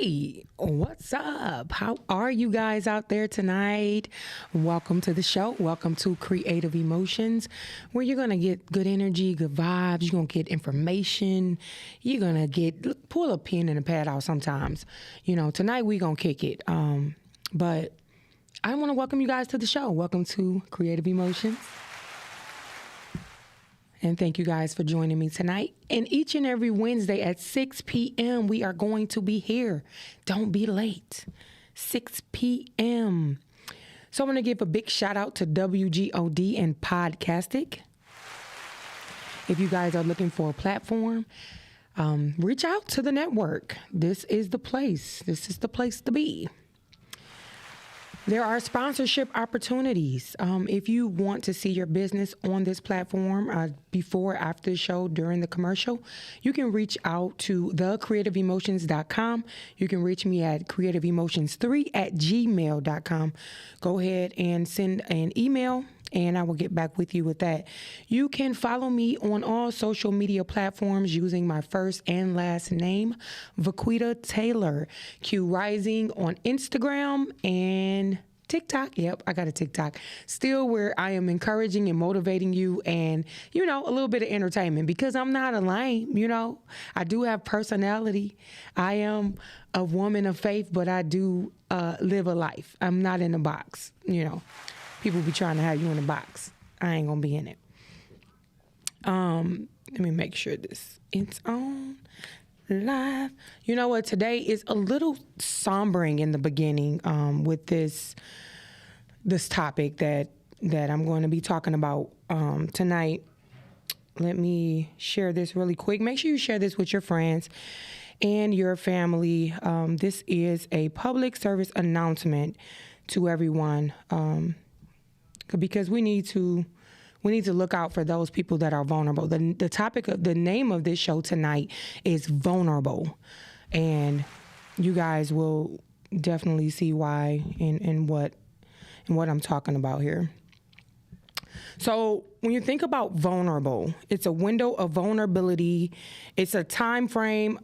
Hey, what's up? How are you guys out there tonight? Welcome to the show. Welcome to Creative Emotions, where you're going to get good energy, good vibes. You're going to get information. You're going to pull a pen and a pad out sometimes. Tonight we're going to kick it. But I want to welcome you guys to the show. Welcome to Creative Emotions. And thank you guys for joining me tonight. And each and every Wednesday at 6 p.m., we are going to be here. Don't be late. 6 p.m. So I'm going to give a big shout out to WGOD and Podcastic. If you guys are looking for a platform, reach out to the network. This is the place. This is the place to be. There are sponsorship opportunities. If you want to see your business on this platform before, after the show, during the commercial, you can reach out to thecreativeemotions.com. You can reach me at creativeemotions3@gmail.com. Go ahead and send an email, and I will get back with you with that. You can follow me on all social media platforms using my first and last name, Vaquita Taylor. Q Rising on Instagram and TikTok. Yep, I got a TikTok. Still where I am encouraging and motivating you and, a little bit of entertainment because I'm not a lame, I do have personality. I am a woman of faith, but I do live a life. I'm not in a box, People be trying to have you in a box. I ain't gonna be in it. Let me make sure it's on live. You know what? Today is a little sombering in the beginning with this topic that I'm going to be talking about tonight. Let me share this really quick. Make sure you share this with your friends and your family. This is a public service announcement to everyone. Because we need to look out for those people that are vulnerable. The name of this show tonight is Vulnerable, and you guys will definitely see why and what I'm talking about here. So when you think about vulnerable, it's a window of vulnerability. It's a time frame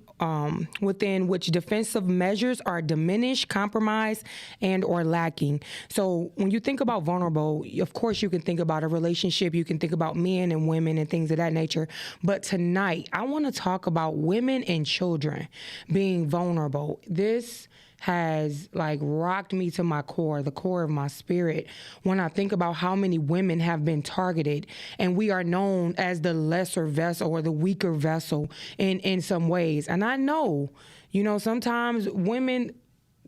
within which defensive measures are diminished, compromised, and or lacking. So when you think about vulnerable, of course you can think about a relationship. You can think about men and women and things of that nature. But tonight, I want to talk about women and children being vulnerable. This has rocked me to my core, the core of my spirit, when I think about how many women have been targeted, and we are known as the lesser vessel or the weaker vessel in some ways. And I know, sometimes women,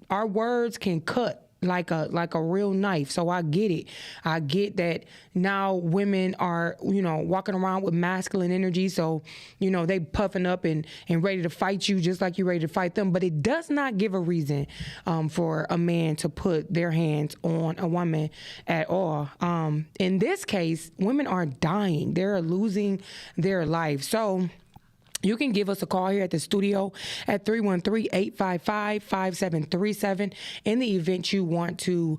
our words can cut like a real knife. So I get it. I get that now women are, walking around with masculine energy. So, they puffing up and ready to fight you just like you're ready to fight them. But it does not give a reason for a man to put their hands on a woman at all. In this case, women are dying. They're losing their life. So you can give us a call here at the studio at 313-855-5737 in the event you want to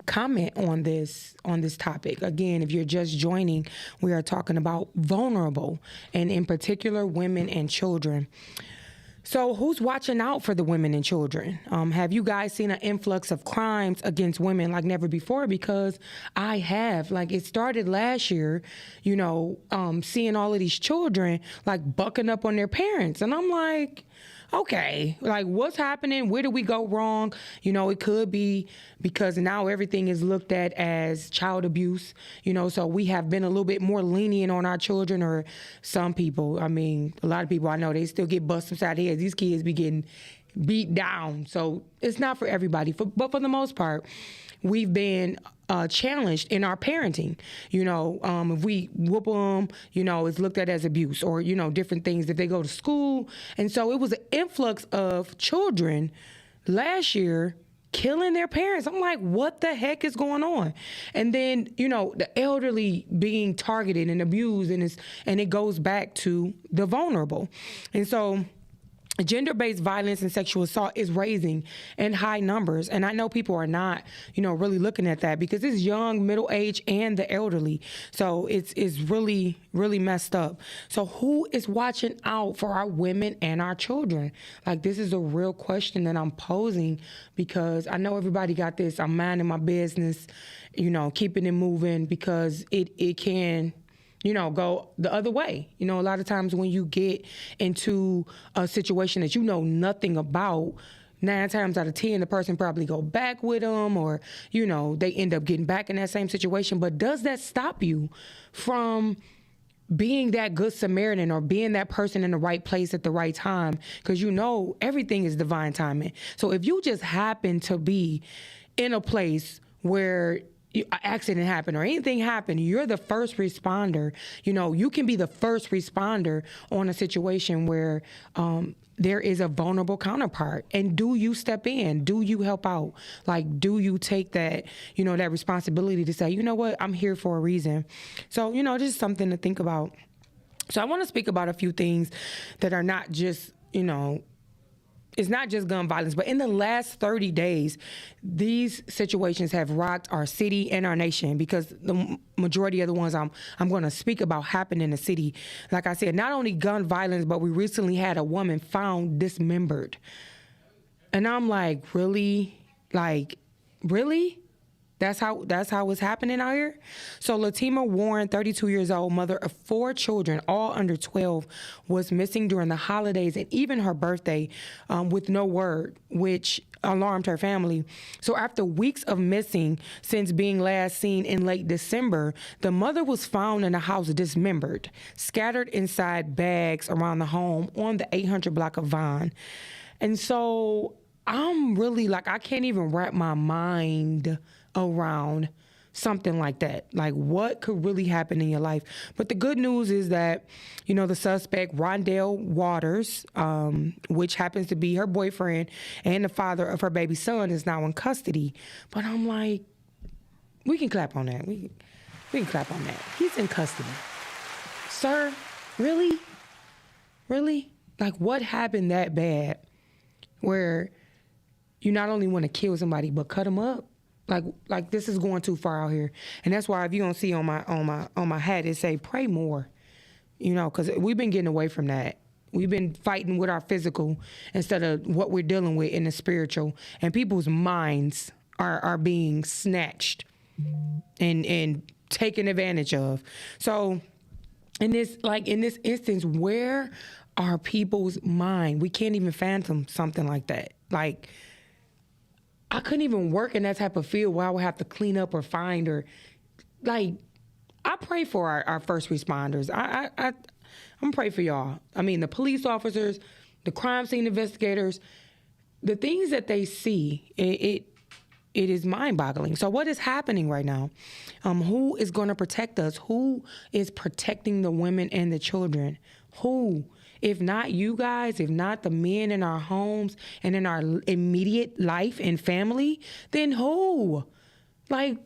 comment on this topic. Again, if you're just joining, we are talking about vulnerable, and in particular, women and children. So who's watching out for the women and children? Have you guys seen an influx of crimes against women like never before? Because I have. It started last year, seeing all of these children bucking up on their parents. And I'm like, okay, what's happening? Where did we go wrong? It could be because now everything is looked at as child abuse, so we have been a little bit more lenient on our children, or some people. I mean, a lot of people I know, they still get busted upside the head. These kids be getting beat down. So it's not for everybody, but for the most part, we've been challenged in our parenting. If we whoop them, it's looked at as abuse, or, different things if they go to school. And so it was an influx of children last year killing their parents. I'm like, what the heck is going on? And then, the elderly being targeted and abused, and it goes back to the vulnerable. And so gender-based violence and sexual assault is raising in high numbers. And I know people are not, really looking at that because it's young, middle age, and the elderly. So it's really, really messed up. So who is watching out for our women and our children? Like, this is a real question that I'm posing because I know everybody got this, I'm minding my business, keeping it moving because it can go the other way. A lot of times when you get into a situation that you know nothing about, 9 times out of 10, the person probably go back with them or, they end up getting back in that same situation. But does that stop you from being that good Samaritan or being that person in the right place at the right time? Because everything is divine timing. So if you just happen to be in a place where an accident happened or anything happened, you're the first responder. You can be the first responder on a situation where there is a vulnerable counterpart. And do you step in? Do you help out? Like, do you take that, that responsibility to say, you know what, I'm here for a reason. So, just something to think about. So I want to speak about a few things that are not just, it's not just gun violence, but in the last 30 days, these situations have rocked our city and our nation because the majority of the ones I'm going to speak about happened in the city. Like I said, not only gun violence, but we recently had a woman found dismembered. And I'm like, really? Like, really? That's how it's happening out here. So Latima Warren, 32 years old, mother of 4 children, all under 12, was missing during the holidays and even her birthday with no word, which alarmed her family. So after weeks of missing since being last seen in late December, the mother was found in a house dismembered, scattered inside bags around the home on the 800 block of Vine. And so I'm really I can't even wrap my mind around something like that. Like, what could really happen in your life? But the good news is that, the suspect, Rondell Waters, which happens to be her boyfriend and the father of her baby son, is now in custody. But I'm like, we can clap on that. We can clap on that. He's in custody. Sir, really? Really? Like, what happened that bad where you not only want to kill somebody, but cut them up? Like this is going too far out here. And that's why if you don't see on my hat, it say pray more, because we've been getting away from that. We've been fighting with our physical instead of what we're dealing with in the spiritual. And people's minds are being snatched and taken advantage of. So in this instance, where are people's mind? We can't even fathom something like that. Like, I couldn't even work in that type of field where I would have to clean up or find or, I pray for our first responders. I'm pray for y'all. I mean, the police officers, the crime scene investigators, the things that they see, it is mind-boggling. So what is happening right now? Who is going to protect us? Who is protecting the women and the children? Who? If not you guys, if not the men in our homes and in our immediate life and family, then who? Like,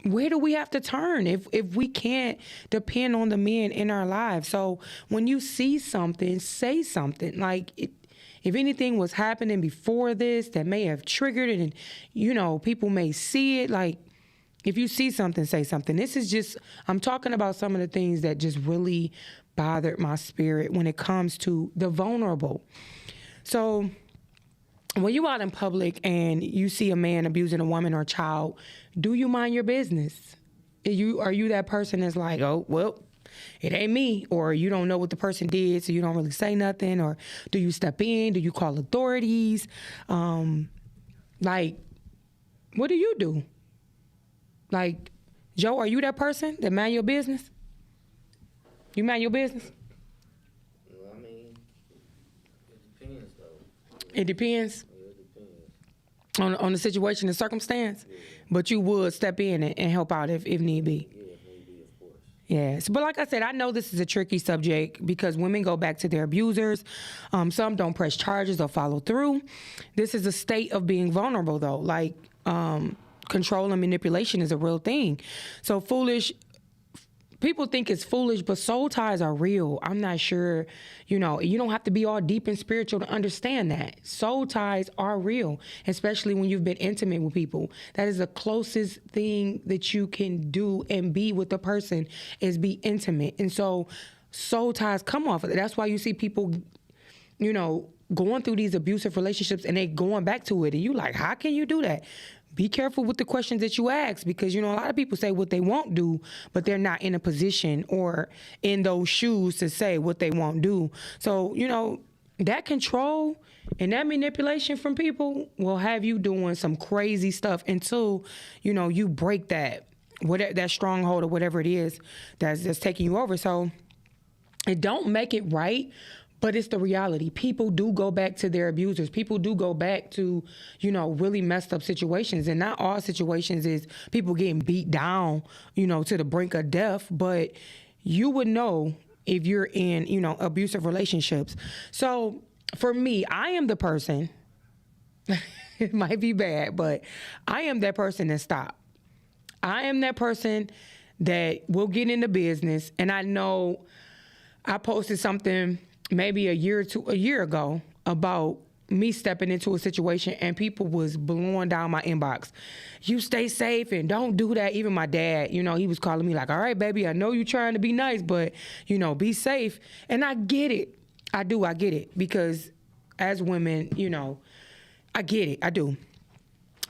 where do we have to turn if we can't depend on the men in our lives? So when you see something, say something. Like, if anything was happening before this that may have triggered it and, people may see it, like, if you see something, say something. This is just, I'm talking about some of the things that just really bothered my spirit when it comes to the vulnerable. So when you out in public and you see a man abusing a woman or child, do you mind your business? Are you that person that's like, oh, well, it ain't me, or you don't know what the person did, so you don't really say nothing, or do you step in? Do you call authorities? Like, what do you do? Like, Joe, are you that person that mind your business? You mind your business? Well, I mean, it depends, though. It depends? Yeah, it depends. On the situation and circumstance? Yeah. But you would step in and help out if need be? Yeah, if need be, of course. Yes. But like I said, I know this is a tricky subject because women go back to their abusers. Some don't press charges or follow through. This is a state of being vulnerable, though. Like, control and manipulation is a real thing. So foolish people think it's foolish, but soul ties are real. I'm not sure, you don't have to be all deep and spiritual to understand that. Soul ties are real, especially when you've been intimate with people. That is the closest thing that you can do and be with a person is be intimate. And so soul ties come off of it. That's why you see people, going through these abusive relationships and they going back to it. And you like, how can you do that? Be careful with the questions that you ask because, a lot of people say what they won't do, but they're not in a position or in those shoes to say what they won't do. So, that control and that manipulation from people will have you doing some crazy stuff until, you break that stronghold or whatever it is that's taking you over. So it don't make it right. But it's the reality. People do go back to their abusers. People do go back to, really messed up situations. And not all situations is people getting beat down, to the brink of death. But you would know if you're in, abusive relationships. So for me, I am the person, it might be bad, but I am that person that stop. I am that person that will get into business. And I know I posted something maybe a year ago about me stepping into a situation and people was blowing down my inbox. You stay safe and don't do that. Even my dad, he was calling me like, all right, baby, I know you're trying to be nice, but, be safe. And I get it. I get it. Because as women, I get it. I do.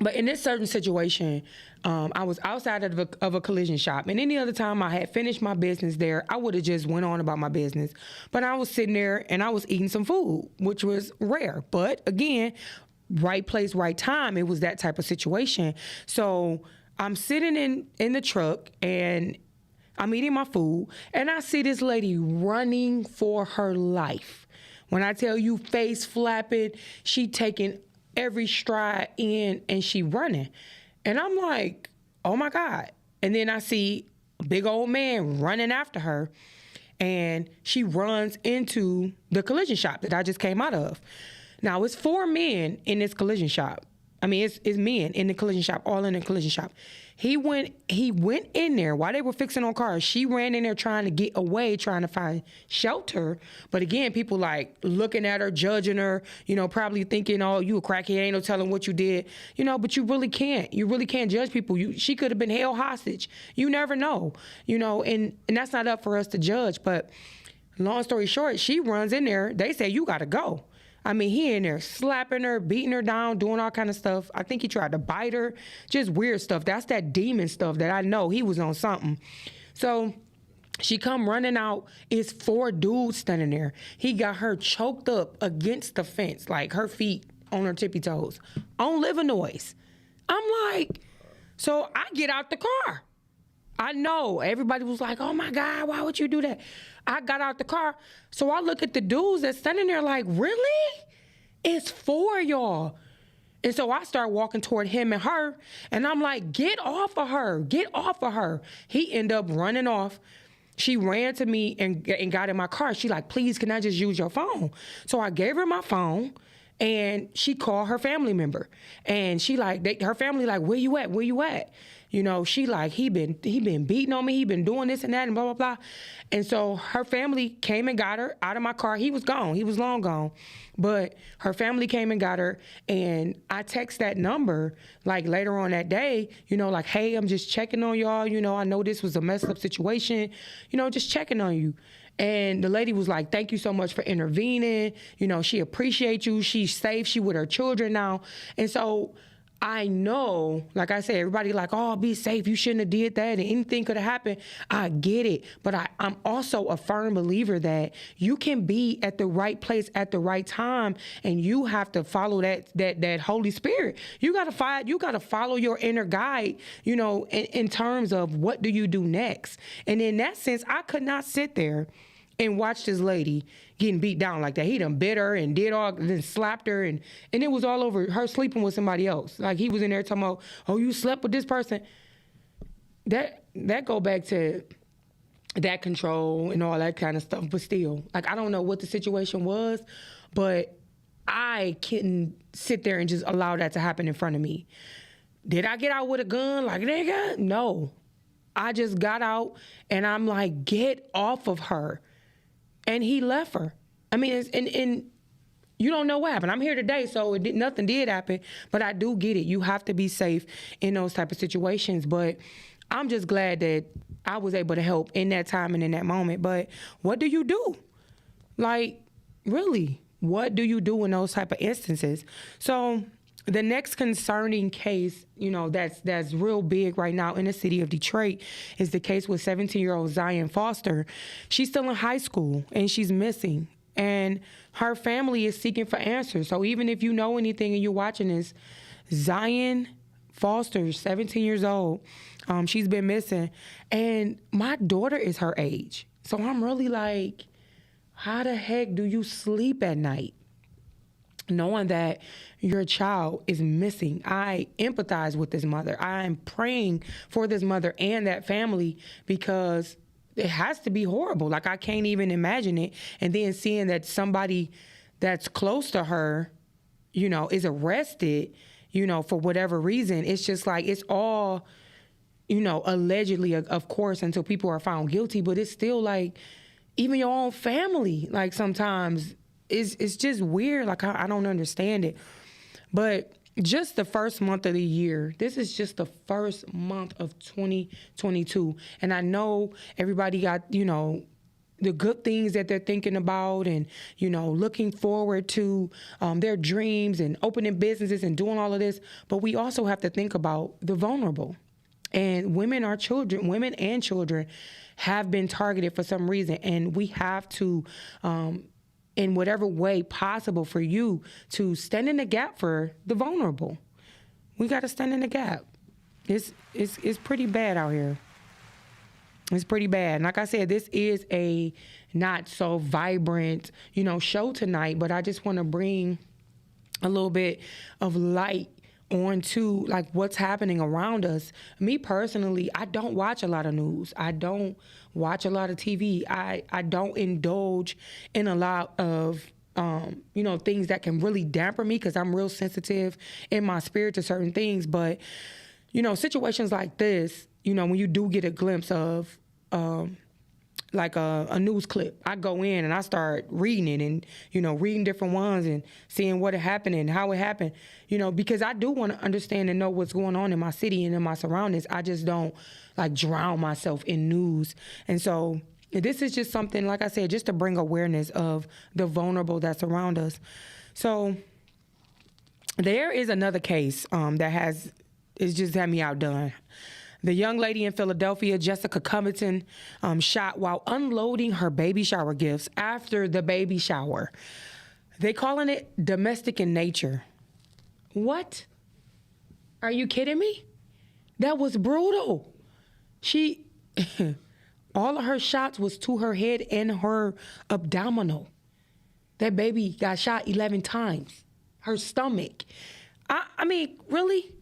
But in this certain situation, I was outside of a collision shop. And any other time I had finished my business there, I would have just went on about my business. But I was sitting there and I was eating some food, which was rare. But again, right place, right time. It was that type of situation. So I'm sitting in the truck and I'm eating my food. And I see this lady running for her life. When I tell you face flapping, she taking every stride in and she running. And I'm like, oh my God. And then I see a big old man running after her and she runs into the collision shop that I just came out of. Now it's 4 men in this collision shop. I mean, it's men in the collision shop, all in the collision shop. He went in there while they were fixing on cars. She ran in there trying to get away, trying to find shelter. But again, people like looking at her, judging her, probably thinking, oh, you a crackhead, ain't no telling what you did. But you really can't. You really can't judge people. She could have been held hostage. You never know, and that's not up for us to judge. But long story short, she runs in there. They say, you got to go. I mean, he in there slapping her, beating her down, doing all kind of stuff. I think he tried to bite her, just weird stuff. That's that demon stuff that I know he was on something. So she come running out. It's 4 dudes standing there. He got her choked up against the fence, like her feet on her tippy toes, on Livernois. I'm like, so I get out the car. I know everybody was like, oh my God, why would you do that? I got out the car. So I look at the dudes that's standing there like, really? It's 4 y'all. And so I start walking toward him and her. And I'm like, get off of her. Get off of her. He ended up running off. She ran to me and got in my car. She like, please, can I just use your phone? So I gave her my phone. And she called her family member. And she like, her family like, where you at? Where you at? She like, he been beating on me. He been doing this and that and blah, blah, blah. And so her family came and got her out of my car. He was gone. He was long gone. But her family came and got her. And I text that number like later on that day, like, hey, I'm just checking on y'all. I know this was a messed up situation, just checking on you. And the lady was like, thank you so much for intervening. She appreciates you. She's safe. She with her children now. And so I know, like I said, everybody like, oh, be safe. You shouldn't have did that. And anything could have happened. I get it. But I'm also a firm believer that you can be at the right place at the right time. And you have to follow that Holy Spirit. You got to follow your inner guide, in terms of what do you do next. And in that sense, I could not sit there and watch this lady getting beat down like that. He done bit her and then slapped her and it was all over her sleeping with somebody else. Like he was in there talking about, oh, you slept with this person. That go back to that control and all that kind of stuff. But still, like I don't know what the situation was, but I couldn't sit there and just allow that to happen in front of me. Did I get out with a gun like nigga? No. I just got out and I'm like, get off of her. And he left her. I mean, and you don't know what happened. I'm here today, so nothing did happen, but I do get it. You have to be safe in those type of situations, but I'm just glad that I was able to help in that time and in that moment. But what do you do? Like, really, what do you do in those type of instances? So the next concerning case, that's real big right now in the city of Detroit is the case with 17-year-old Zion Foster. She's still in high school and she's missing. And her family is seeking for answers. So even if you know anything and you're watching this, Zion Foster, 17 years old, she's been missing. And my daughter is her age. So I'm really like, how the heck do you sleep at night knowing that your child is missing? I empathize with this mother. I'm praying for this mother and that family because it has to be horrible. Like, I can't even imagine it. And then seeing that somebody that's close to her, is arrested, for whatever reason. It's just like, it's all, allegedly, of course, until people are found guilty. But it's still like, even your own family, like, sometimes it's just weird. Like, I don't understand it. But just the first month of the year, this is just the first month of 2022. And I know everybody got, the good things that they're thinking about and, looking forward to their dreams and opening businesses and doing all of this. But we also have to think about the vulnerable. And women and children have been targeted for some reason. And we have to, in whatever way possible for you, to stand in the gap for the vulnerable. We got to stand in the gap. It's pretty bad out here. It's pretty bad. And like I said, this is a not so vibrant, show tonight, but I just want to bring a little bit of light onto like what's happening around us. Me personally, I don't watch a lot of news. I don't watch a lot of TV. I don't indulge in a lot of things that can really damper me because I'm real sensitive in my spirit to certain things. But situations like this, when you do get a glimpse of like a news clip, I go in and I start reading it and, reading different ones and seeing what happened and how it happened, because I do want to understand and know what's going on in my city and in my surroundings. I just don't like drown myself in news. And so this is just something, like I said, just to bring awareness of the vulnerable that's around us. So there is another case it's just had me outdone. The young lady in Philadelphia, Jessica Covington, shot while unloading her baby shower gifts after the baby shower. They calling it domestic in nature. What? Are you kidding me? That was brutal. All of her shots was to her head and her abdominal. That baby got shot 11 times. Her stomach. I mean, really?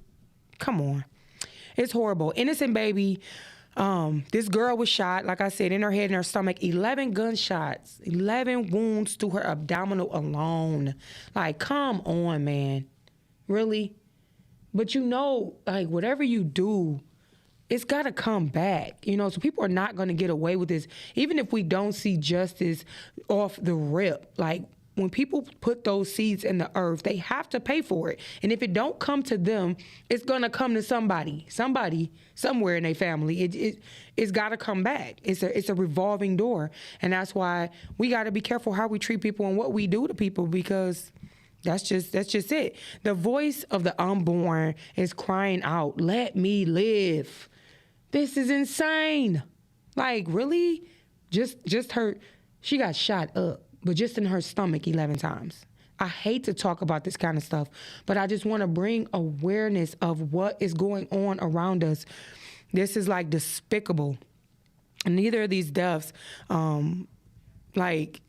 Come on. It's horrible. Innocent baby. This girl was shot, like I said, in her head and her stomach. 11 gunshots. 11 wounds to her abdominal alone. Like, come on, man. Really? But like, whatever you do, it's got to come back. So people are not going to get away with this. Even if we don't see justice off the rip, like, when people put those seeds in the earth, they have to pay for it. And if it don't come to them, it's going to come to somebody, somewhere in their family. It's got to come back. It's a revolving door. And that's why we got to be careful how we treat people and what we do to people, because that's just it. The voice of the unborn is crying out, let me live. This is insane. Like, really? Just her, she got shot up. But just in her stomach 11 times. I hate to talk about this kind of stuff, but I just want to bring awareness of what is going on around us. This is like despicable. Neither of these deaths, like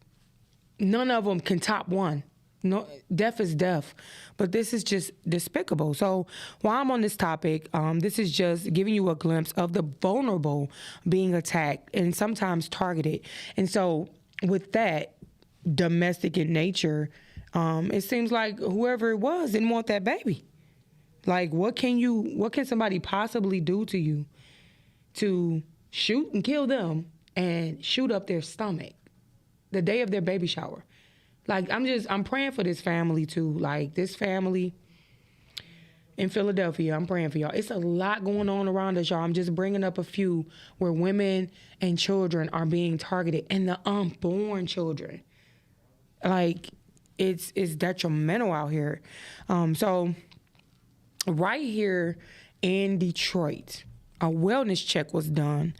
none of them can top one. No, death is death, but this is just despicable. So while I'm on this topic, this is just giving you a glimpse of the vulnerable being attacked and sometimes targeted. And so with that, domestic in nature, it seems like whoever it was didn't want that baby. Like, what can somebody possibly do to you to shoot and kill them and shoot up their stomach the day of their baby shower. Like, I'm praying for this family too. Like, this family in Philadelphia, I'm praying for y'all. It's a lot going on around us, y'all. I'm just bringing up a few where women and children are being targeted, and the unborn children. Like, it's detrimental out here. So right here in Detroit, a wellness check was done.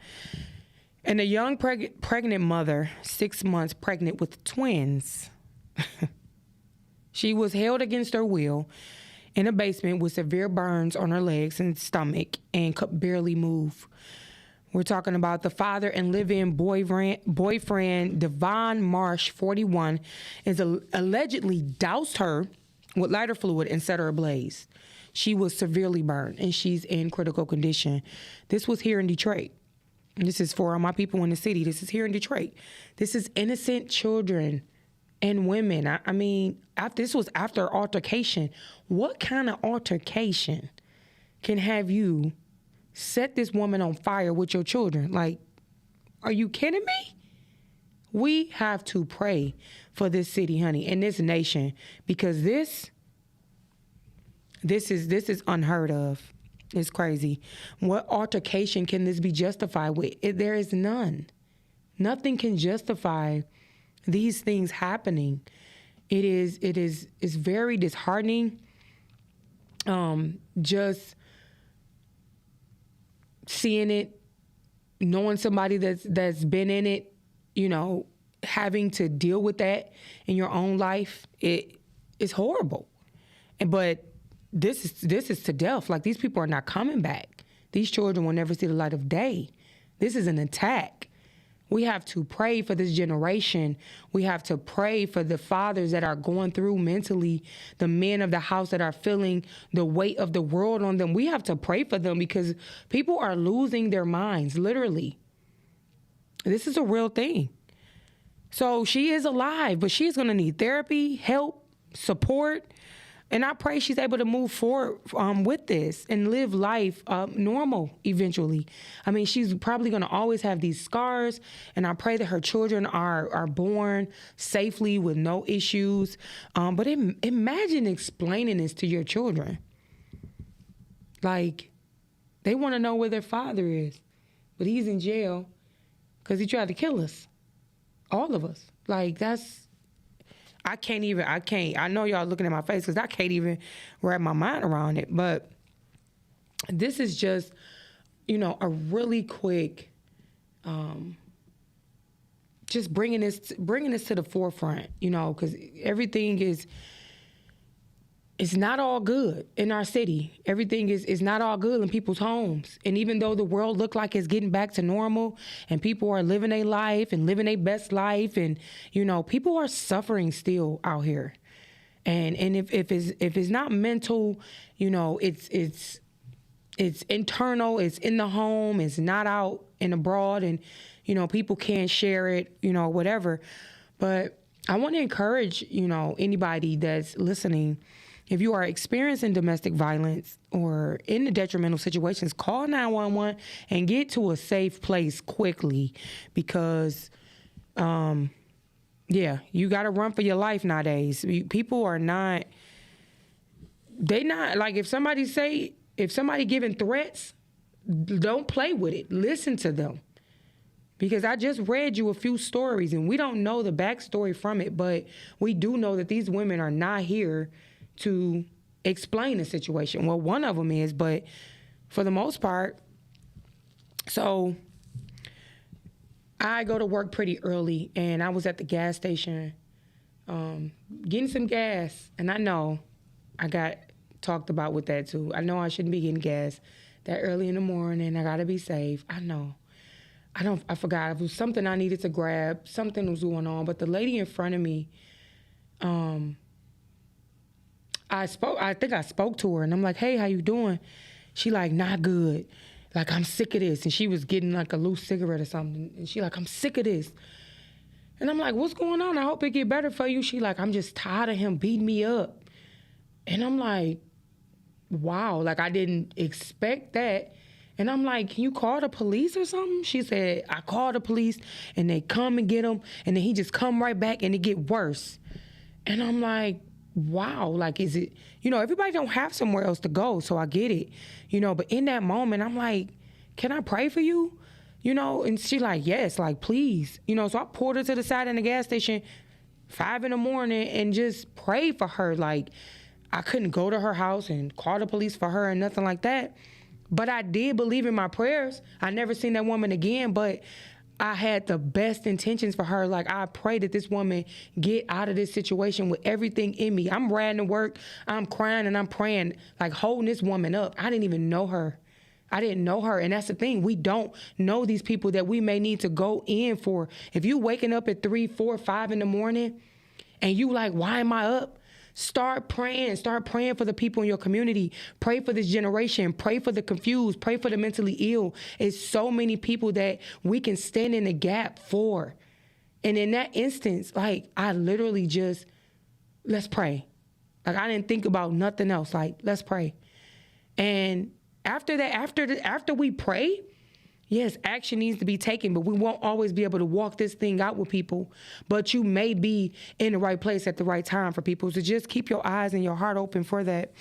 And a young pregnant mother, 6 months pregnant with twins, she was held against her will in a basement with severe burns on her legs and stomach and could barely move. We're talking about the father and live-in boyfriend, Devon Marsh, 41, is allegedly doused her with lighter fluid and set her ablaze. She was severely burned, and she's in critical condition. This was here in Detroit. This is for all my people in the city. This is here in Detroit. This is innocent children and women. I mean, this was after altercation. What kind of altercation can have you set this woman on fire with your children? Like, are you kidding me? We have to pray for this city, honey, and this nation, because this is unheard of. It's crazy. What altercation can this be justified with? There is none. Nothing can justify these things happening. It's very disheartening. Just seeing it, knowing somebody that's been in it, having to deal with that in your own life, it's horrible. But this is to death. Like, these people are not coming back. These children will never see the light of day. This is an attack. We have to pray for this generation. We have to pray for the fathers that are going through mentally, the men of the house that are feeling the weight of the world on them. We have to pray for them because people are losing their minds, literally. This is a real thing. So she is alive, but she's going to need therapy, help, support. And I pray she's able to move forward with this and live life normal eventually. I mean, she's probably going to always have these scars, and I pray that her children are born safely with no issues. But imagine explaining this to your children. Like, they want to know where their father is, but he's in jail because he tried to kill us, all of us. Like, I know y'all looking at my face because I can't even wrap my mind around it. But this is just, a really quick, just bringing this to the forefront, because everything it's not all good in our city. Everything is not all good in people's homes. And even though the world look like it's getting back to normal and people are living their life and living their best life, and, people are suffering still out here. And if it's not mental, it's internal, it's in the home, it's not out and abroad, and, people can't share it, whatever. But I want to encourage, anybody that's listening, if you are experiencing domestic violence or in the detrimental situations, call 911 and get to a safe place quickly because, you got to run for your life nowadays. People are not, like, if somebody giving threats, don't play with it. Listen to them. Because I just read you a few stories, and we don't know the backstory from it, but we do know that these women are not here to explain the situation. Well, one of them is, but for the most part, so I go to work pretty early, and I was at the gas station getting some gas, and I know I got talked about with that too. I know I shouldn't be getting gas that early in the morning. I gotta be safe. I know. I forgot. It was something I needed to grab. Something was going on, but the lady in front of me, I think I spoke to her, and I'm like, hey, how you doing? She like, not good. Like, I'm sick of this. And she was getting like a loose cigarette or something. And she like, I'm sick of this. And I'm like, what's going on? I hope it get better for you. She like, I'm just tired of him beating me up. And I'm like, wow. Like, I didn't expect that. And I'm like, can you call the police or something? She said, I called the police and they come and get him. And then he just come right back and it get worse. And I'm like, wow, like, is it, everybody don't have somewhere else to go. So I get it, but in that moment, I'm like, can I pray for you? And she like, yes, like, please. So I pulled her to the side in the gas station 5 a.m. and just prayed for her. Like, I couldn't go to her house and call the police for her and nothing like that. But I did believe in my prayers. I never seen that woman again, but I had the best intentions for her. Like, I pray that this woman get out of this situation with everything in me. I'm riding to work, I'm crying and I'm praying, like holding this woman up. I didn't even know her. I didn't know her. And that's the thing. We don't know these people that we may need to go in for. If you waking up at 3, 4, 5 in the morning and you like, why am I up? Start praying. Start praying for the people in your community. Pray for this generation. Pray for the confused. Pray for the mentally ill. It's so many people that we can stand in the gap for. And in that instance, like, I literally just, let's pray. Like, I didn't think about nothing else. Like, let's pray. And after that, after we pray, yes, action needs to be taken, but we won't always be able to walk this thing out with people. But you may be in the right place at the right time for people. So just keep your eyes and your heart open for that.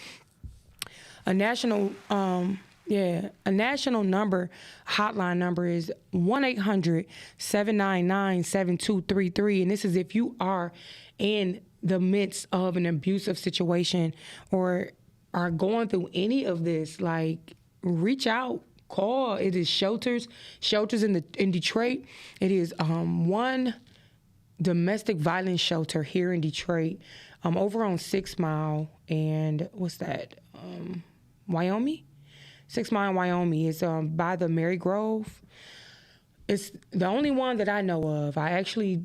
A national number, hotline number is 1-800-799-7233. And this is if you are in the midst of an abusive situation or are going through any of this, like, reach out. Call. It is shelters in Detroit. It is one domestic violence shelter here in Detroit, over on 6 Mile and what's that? Wyoming. 6 Mile, Wyoming. It's by the Mary Grove. It's the only one that I know of. I actually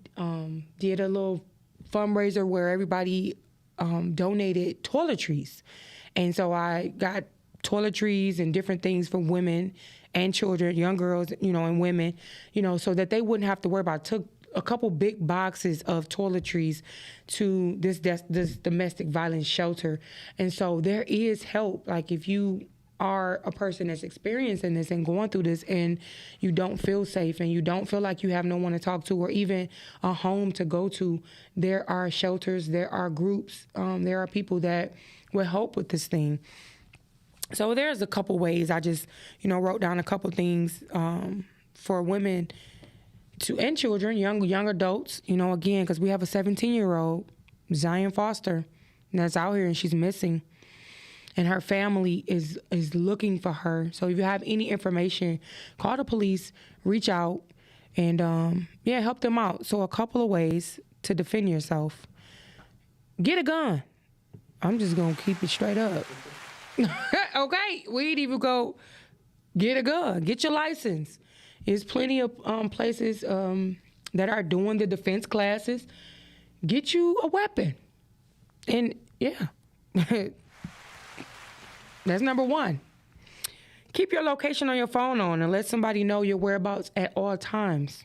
did a little fundraiser where everybody donated toiletries, and so I got toiletries and different things for women and children, young girls, and women, so that they wouldn't have to worry about. Took a couple big boxes of toiletries to this domestic violence shelter. And so there is help. Like, if you are a person that's experiencing this and going through this and you don't feel safe and you don't feel like you have no one to talk to or even a home to go to, there are shelters, there are groups, there are people that will help with this thing. So there's a couple ways. I just, wrote down a couple things for women and children, young adults, again, because we have a 17-year-old, Zion Foster, that's out here and she's missing. And her family is looking for her. So if you have any information, call the police, reach out, and, help them out. So a couple of ways to defend yourself. Get a gun. I'm just going to keep it straight up. Okay, we'd even go get a gun, get your license. There's plenty of places that are doing the defense classes. Get you a weapon. And yeah, that's number one. Keep your location on your phone on and let somebody know your whereabouts at all times.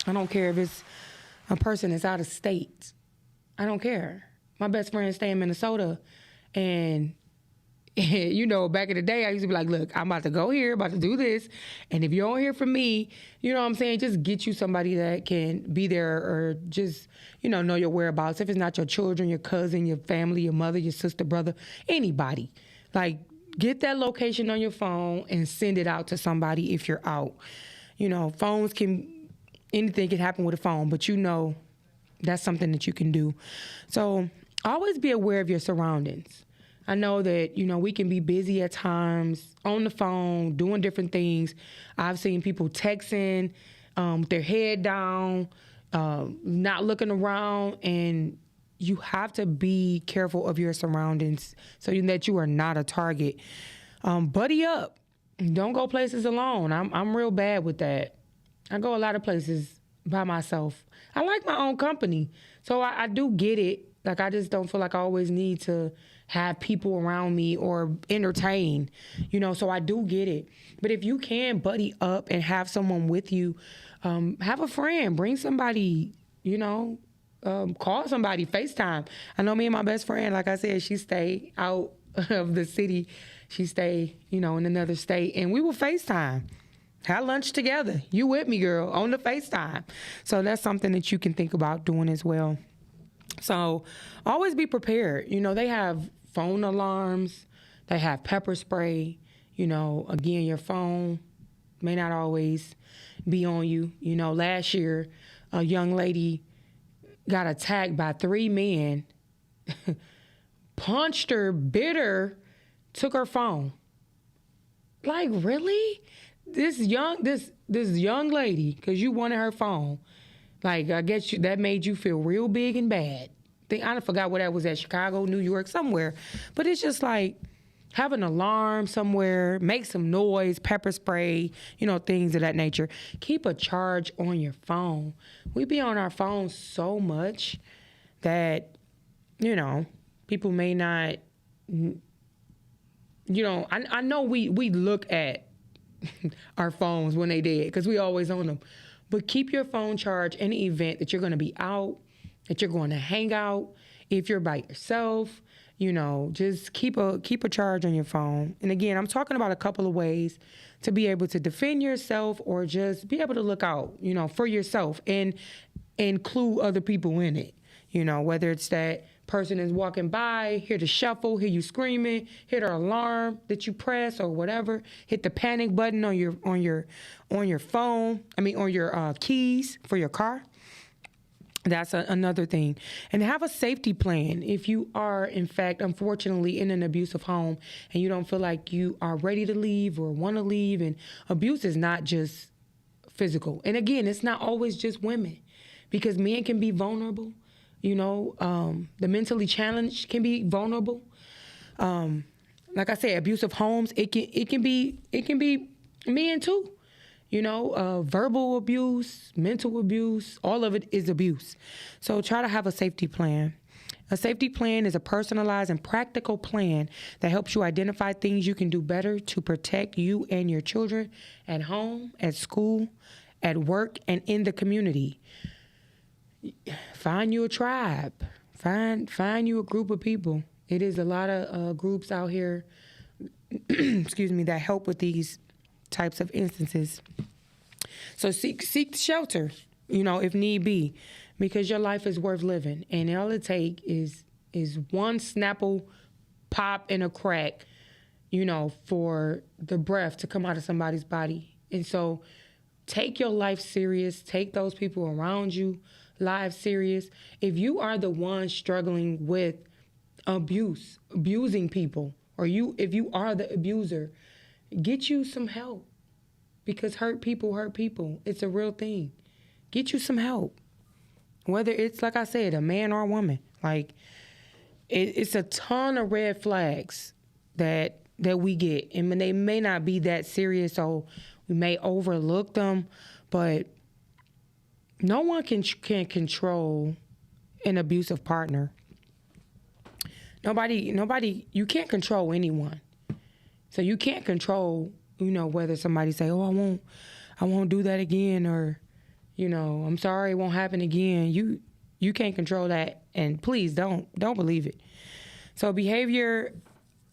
I don't care if it's a person that's out of state. I don't care. My best friend stay in Minnesota, and back in the day, I used to be like, look, I'm about to go here, about to do this. And if you don't hear from me, you know what I'm saying? Just get you somebody that can be there or just, know your whereabouts. If it's not your children, your cousin, your family, your mother, your sister, brother, anybody. Like, get that location on your phone and send it out to somebody if you're out. Anything can happen with a phone, but that's something that you can do. So always be aware of your surroundings. I know that, we can be busy at times on the phone, doing different things. I've seen people texting with their head down, not looking around, and you have to be careful of your surroundings so that you are not a target. Buddy up. Don't go places alone. I'm real bad with that. I go a lot of places by myself. I like my own company, so I do get it. Like, I just don't feel like I always need to have people around me or entertain, so I do get it. But if you can buddy up and have someone with you, have a friend, bring somebody, call somebody, FaceTime. I know me and my best friend, like I said, she stayed out of the city. She stayed, in another state, and we will FaceTime. Have lunch together. You with me, girl, on the FaceTime. So that's something that you can think about doing as well. So always be prepared. They have phone alarms. They have pepper spray. Again, your phone may not always be on you. Last year, a young lady got attacked by 3 men, punched her, bit her, took her phone. Like, really? This young lady, because you wanted her phone, like, I guess that made you feel real big and bad. I forgot where that was at, Chicago, New York, somewhere. But it's just like, have an alarm somewhere, make some noise, pepper spray, things of that nature. Keep a charge on your phone. We be on our phones so much that, people may not, I know we look at our phones when they dead because we always on them. But keep your phone charged in the event that you're going to be out, that you're going to hang out. If you're by yourself, just keep a charge on your phone. And again, I'm talking about a couple of ways to be able to defend yourself or just be able to look out, for yourself and include other people in it. Whether it's that person is walking by, hear the shuffle, hear you screaming, hear the alarm that you press or whatever, hit the panic button on your phone. On your keys for your car. That's another thing. And have a safety plan. If you are, in fact, unfortunately, in an abusive home and you don't feel like you are ready to leave or want to leave, and abuse is not just physical. And again, it's not always just women, because men can be vulnerable. The mentally challenged can be vulnerable. Like I said, abusive homes, it can be men too. Verbal abuse, mental abuse, all of it is abuse. So try to have a safety plan. A safety plan is a personalized and practical plan that helps you identify things you can do better to protect you and your children at home, at school, at work, and in the community. Find you a tribe. Find you a group of people. It is a lot of groups out here, that help with these types of instances. So seek shelter, if need be, because your life is worth living, and all it takes is one Snapple pop and a crack, for the breath to come out of somebody's body. And so take your life serious. Take those people around you life serious. If you are the one struggling with abusing people, or if you are the abuser, get you some help, because hurt people hurt people. It's a real thing. Get you some help. Whether it's, like I said, a man or a woman. Like, it's a ton of red flags that we get. And they may not be that serious, so we may overlook them, but no one can control an abusive partner. Nobody, you can't control anyone. So you can't control, whether somebody say, oh, I won't do that again, or, I'm sorry, it won't happen again. You can't control that, and please don't believe it. So behavior,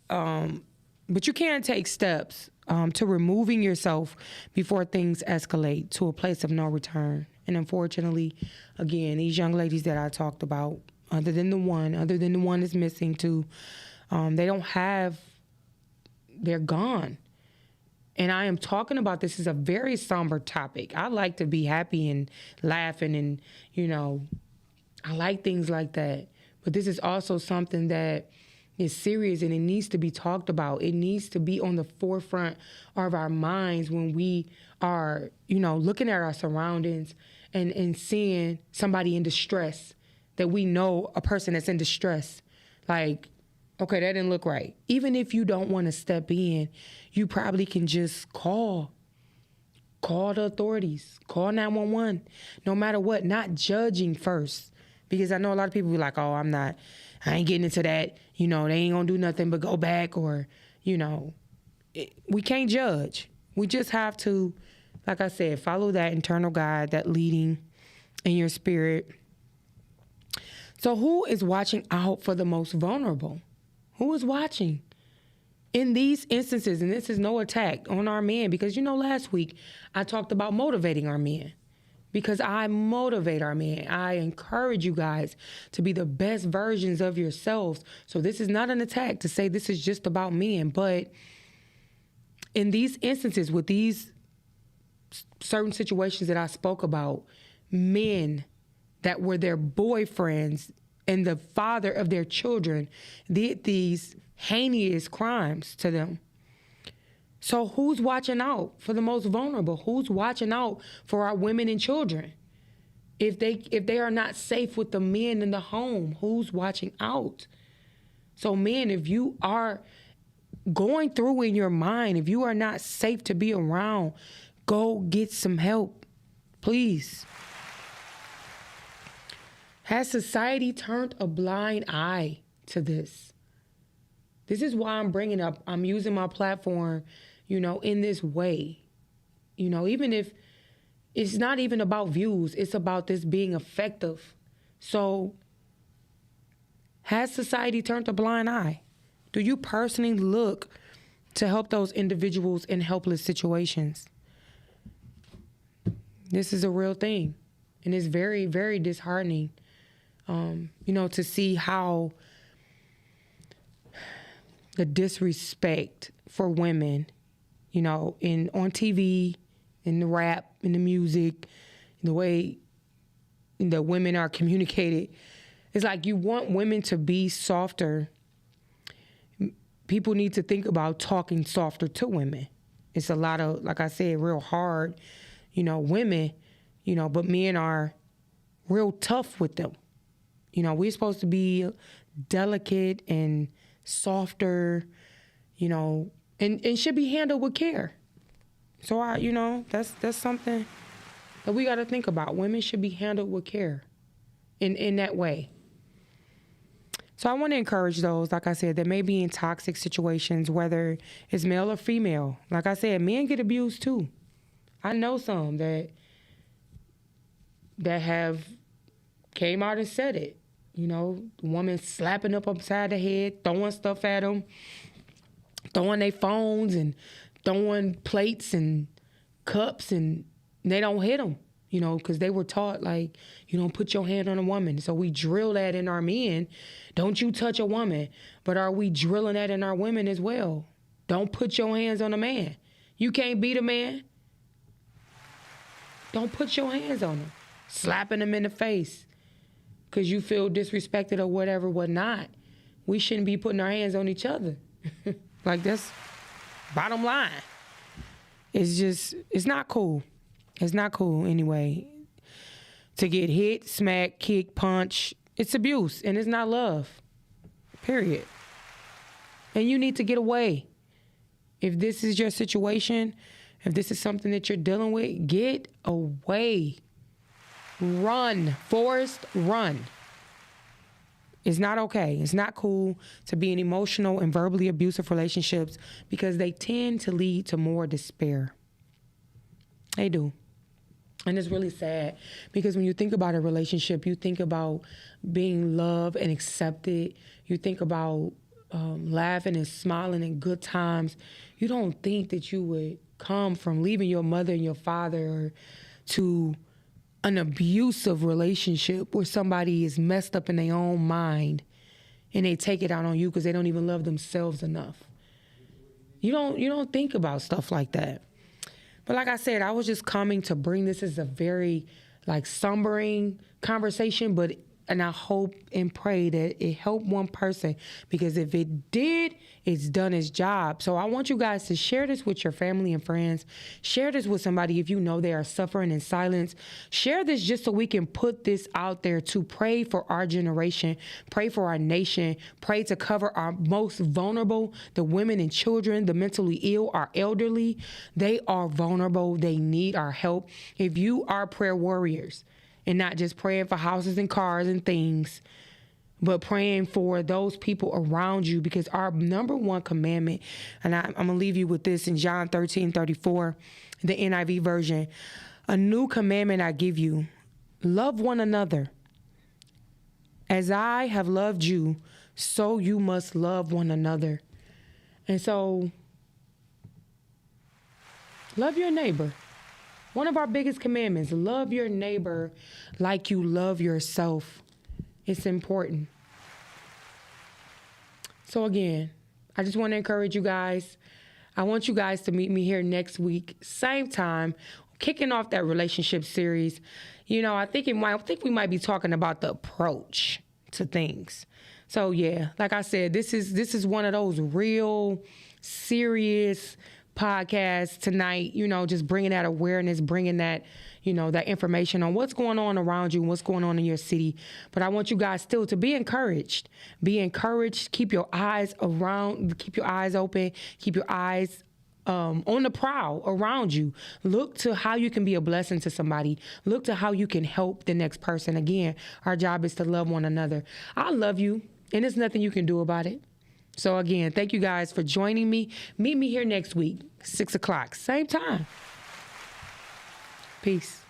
but you can take steps to removing yourself before things escalate to a place of no return. And unfortunately, again, these young ladies that I talked about, other than the one that's missing too, they're gone. And I am talking about this as a very somber topic. I like to be happy and laughing and, I like things like that. But this is also something that is serious, and it needs to be talked about. It needs to be on the forefront of our minds when we are, looking at our surroundings and seeing somebody in distress, that we know a person that's in distress. Like, okay, that didn't look right. Even if you don't want to step in, you probably can just call the authorities, call 911, no matter what, not judging first. Because I know a lot of people be like, oh, I ain't getting into that. They ain't gonna do nothing but go back, or, we can't judge. We just have to, like I said, follow that internal guide, that leading in your spirit. So who is watching out for the most vulnerable? Who is watching? in these instances, and this is no attack on our men, because last week I talked about motivating our men, because I motivate our men. I encourage you guys to be the best versions of yourselves. So this is not an attack to say this is just about men, but in these instances with these certain situations that I spoke about, men that were their boyfriends and the father of their children did these heinous crimes to them. So who's watching out for the most vulnerable? Who's watching out for our women and children? If they are not safe with the men in the home, who's watching out? So men, if you are going through in your mind, if you are not safe to be around, go get some help, please. Has society turned a blind eye to this? This is why I'm using my platform, in this way. Even if it's not even about views, it's about this being effective. So, has society turned a blind eye? Do you personally look to help those individuals in helpless situations? This is a real thing. And it's very, very disheartening, to see how the disrespect for women, on TV, in the rap, in the music, in the way that women are communicated. It's like you want women to be softer. People need to think about talking softer to women. It's a lot of, like I said, real hard, women, but men are real tough with them. We're supposed to be delicate and softer, and should be handled with care. So that's something that we got to think about. Women should be handled with care in that way. So I want to encourage those, like I said, that may be in toxic situations, whether it's male or female. Like I said, men get abused too. I know some that have came out and said it. Woman slapping up upside the head, throwing stuff at them, throwing their phones and throwing plates and cups, and they don't hit them, because they were taught, like, you don't put your hand on a woman. So we drill that in our men. Don't you touch a woman. But are we drilling that in our women as well? Don't put your hands on a man. You can't beat a man. Don't put your hands on him. Slapping him in the face because you feel disrespected or whatnot. We shouldn't be putting our hands on each other. Like, that's bottom line. It's not cool. It's not cool anyway. To get hit, smack, kick, punch, it's abuse and it's not love. Period. And you need to get away. If this is your situation, if this is something that you're dealing with, get away. Run, Forrest, run. It's not okay. It's not cool to be in emotional and verbally abusive relationships because they tend to lead to more despair. They do. And it's really sad because when you think about a relationship, you think about being loved and accepted. You think about laughing and smiling in good times. You don't think that you would come from leaving your mother and your father to an abusive relationship where somebody is messed up in their own mind and they take it out on you because they don't even love themselves enough. You don't think about stuff like that. But like I said, I was just coming to bring this as a very sombering conversation, and I hope and pray that it helped one person, because if it did, it's done its job. So I want you guys to share this with your family and friends. Share this with somebody if you know they are suffering in silence. Share this just so we can put this out there to pray for our generation, pray for our nation, pray to cover our most vulnerable, the women and children, the mentally ill, our elderly. They are vulnerable. They need our help. If you are prayer warriors, and not just praying for houses and cars and things, but praying for those people around you, because our number one commandment, and I'm going to leave you with this in John 13:34, the NIV version, a new commandment I give you, love one another. As I have loved you, so you must love one another. And so, love your neighbor. One of our biggest commandments, love your neighbor like you love yourself. It's important. So again, I just want to encourage you guys. I want you guys to meet me here next week, same time, kicking off that relationship series. You know, I think we might be talking about the approach to things. So yeah, like I said, this is one of those real serious podcasts tonight, you know, just bringing that awareness, bringing that, you know, that information on what's going on around you, what's going on in your city. But I want you guys still to be encouraged. Be encouraged. Keep your eyes around, keep your eyes open, keep your eyes on the prowl around you. Look to how you can be a blessing to somebody. Look to how you can help the next person. Again, our job is to love one another. I love you, and there's nothing you can do about it. So again, thank you guys for joining me. Meet me here next week, 6 o'clock, same time. Peace.